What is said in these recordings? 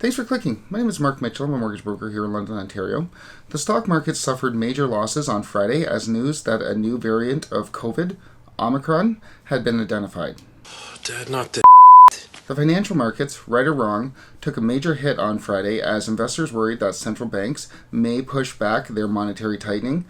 Thanks for clicking. My name is Mark Mitchell. I'm a mortgage broker here in London, Ontario. The stock market suffered major losses on Friday as news that a new variant of COVID, Omicron, had been identified. Dad, not the The financial markets, right or wrong, took a major hit on Friday as investors worried that central banks may push back their monetary tightening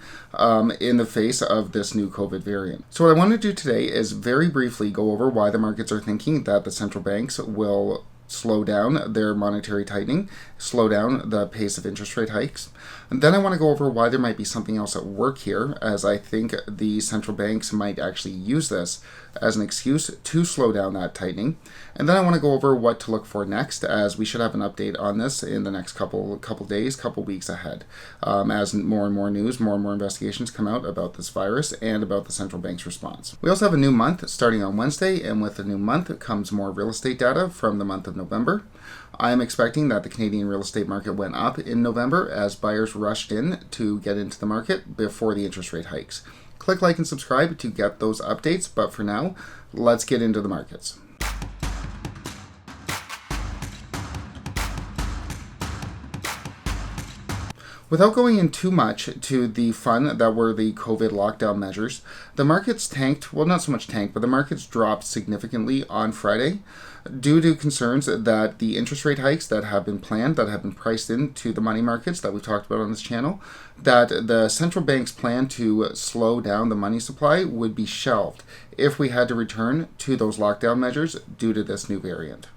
in the face of this new COVID variant. So what I want to do today is very briefly go over why the markets are thinking that the central banks will slow down their monetary tightening, slow down the pace of interest rate hikes. And then I want to go over why there might be something else at work here, as I think the central banks might actually use this as an excuse to slow down that tightening. And then I want to go over what to look for next, as we should have an update on this in the next couple days, couple weeks ahead, as more and more news, more and more investigations come out about this virus and about the central bank's response. We also have a new month starting on Wednesday, and with the new month comes more real estate data from the month of November. I am expecting that the Canadian real estate market went up in November as buyers rushed in to get into the market before the interest rate hikes. Click like and subscribe to get those updates, but for now, let's get into the markets. Without going in too much to the fun that were the COVID lockdown measures, the markets tanked, well, not so much tanked, but the markets dropped significantly on Friday due to concerns that the interest rate hikes that have been planned, that have been priced into the money markets that we've talked about on this channel, that the central bank's plan to slow down the money supply would be shelved if we had to return to those lockdown measures due to this new variant.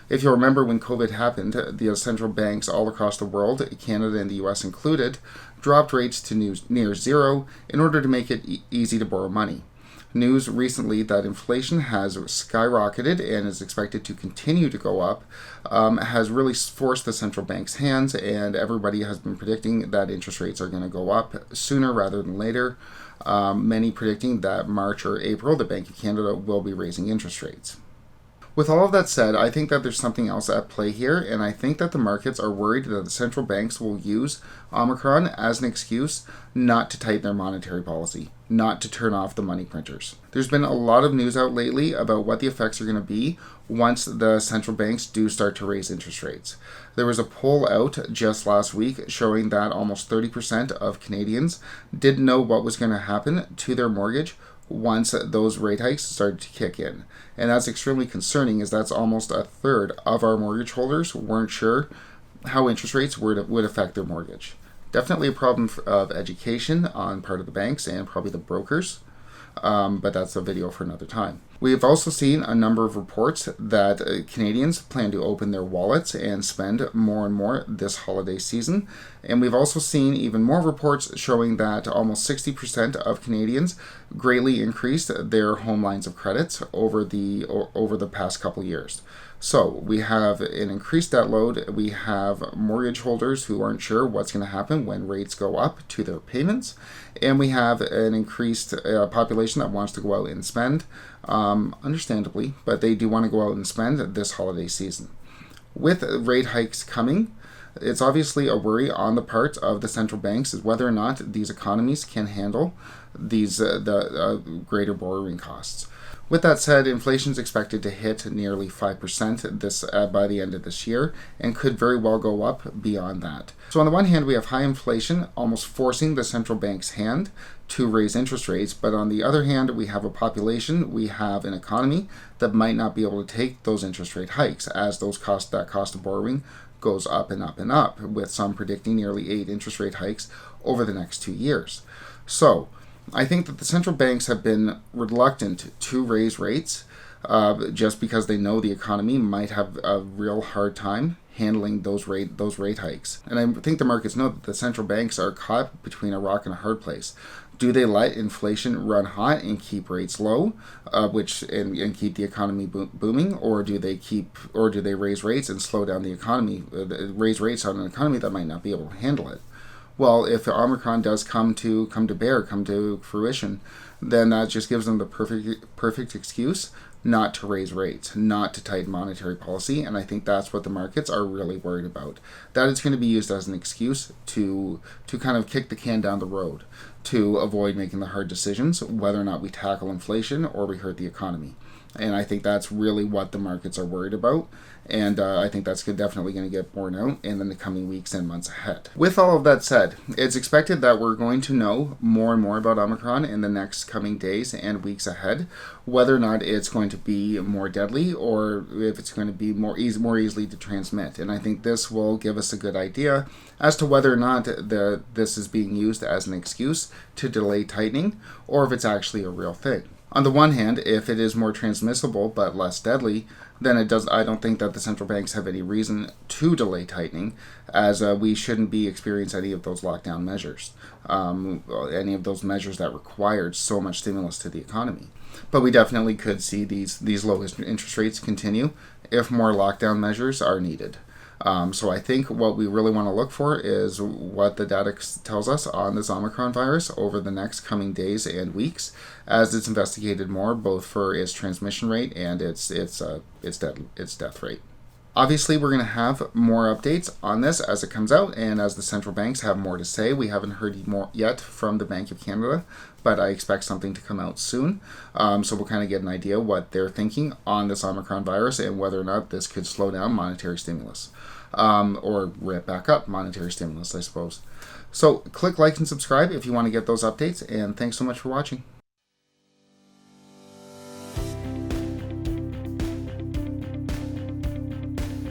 If you'll remember, when COVID happened, the central banks all across the world, Canada and the US included, dropped rates to near zero in order to make it easy to borrow money. News recently that inflation has skyrocketed and is expected to continue to go up has really forced the central bank's hands, and everybody has been predicting that interest rates are going to go up sooner rather than later. Many predicting that March or April, the Bank of Canada will be raising interest rates. With all of that said, I think that there's something else at play here, and I think that the markets are worried that the central banks will use Omicron as an excuse not to tighten their monetary policy, not to turn off the money printers. There's been a lot of news out lately about what the effects are going to be once the central banks do start to raise interest rates. There was a poll out just last week showing that almost 30% of Canadians didn't know what was going to happen to their mortgage once those rate hikes started to kick in. And that's extremely concerning, as that's almost a third of our mortgage holders weren't sure how interest rates would affect their mortgage. Definitely a problem of education on part of the banks and probably the brokers, but that's a video for another time. We have also seen a number of reports that Canadians plan to open their wallets and spend more and more this holiday season. And we've also seen even more reports showing that almost 60% of Canadians greatly increased their home lines of credit over the past couple years. So we have an increased debt load. We have mortgage holders who aren't sure what's going to happen when rates go up to their payments. And we have an increased population that wants to go out and spend, understandably, but they do want to go out and spend this holiday season. With rate hikes coming, it's obviously a worry on the part of the central banks is whether or not these economies can handle these greater borrowing costs. With that said, inflation is expected to hit nearly 5% by the end of this year and could very well go up beyond that. So on the one hand, we have high inflation almost forcing the central bank's hand to raise interest rates, but on the other hand, we have a population, we have an economy that might not be able to take those interest rate hikes as that cost of borrowing goes up and up and up, with some predicting nearly 8 interest rate hikes over the next 2 years. So I think that the central banks have been reluctant to raise rates just because they know the economy might have a real hard time handling those rate hikes. And I think the markets know that the central banks are caught between a rock and a hard place. Do they let inflation run hot and keep rates low, and keep the economy booming, or do they raise rates and slow down the economy, raise rates on an economy that might not be able to handle it? Well, if Omicron does come to fruition, then that just gives them the perfect excuse not to raise rates, not to tighten monetary policy, and I think that's what the markets are really worried about. That it's going to be used as an excuse to kind of kick the can down the road, to avoid making the hard decisions, whether or not we tackle inflation or we hurt the economy. And I think that's really what the markets are worried about. And I think that's definitely going to get borne out in the coming weeks and months ahead. With all of that said, it's expected that we're going to know more and more about Omicron in the next coming days and weeks ahead, whether or not it's going to be more deadly or if it's going to be more easily to transmit. And I think this will give us a good idea as to whether or not this is being used as an excuse to delay tightening or if it's actually a real thing. On the one hand, if it is more transmissible but less deadly, then I don't think that the central banks have any reason to delay tightening, as we shouldn't be experiencing any of those lockdown measures, any of those measures that required so much stimulus to the economy. But we definitely could see these low interest rates continue if more lockdown measures are needed. So I think what we really want to look for is what the data tells us on this Omicron virus over the next coming days and weeks, as it's investigated more, both for its transmission rate and its death rate. Obviously, we're going to have more updates on this as it comes out and as the central banks have more to say. We haven't heard more yet from the Bank of Canada, but I expect something to come out soon. So we'll kind of get an idea what they're thinking on this Omicron virus and whether or not this could slow down monetary stimulus. Or ramp back up monetary stimulus, I suppose. So click like and subscribe if you want to get those updates, and thanks so much for watching.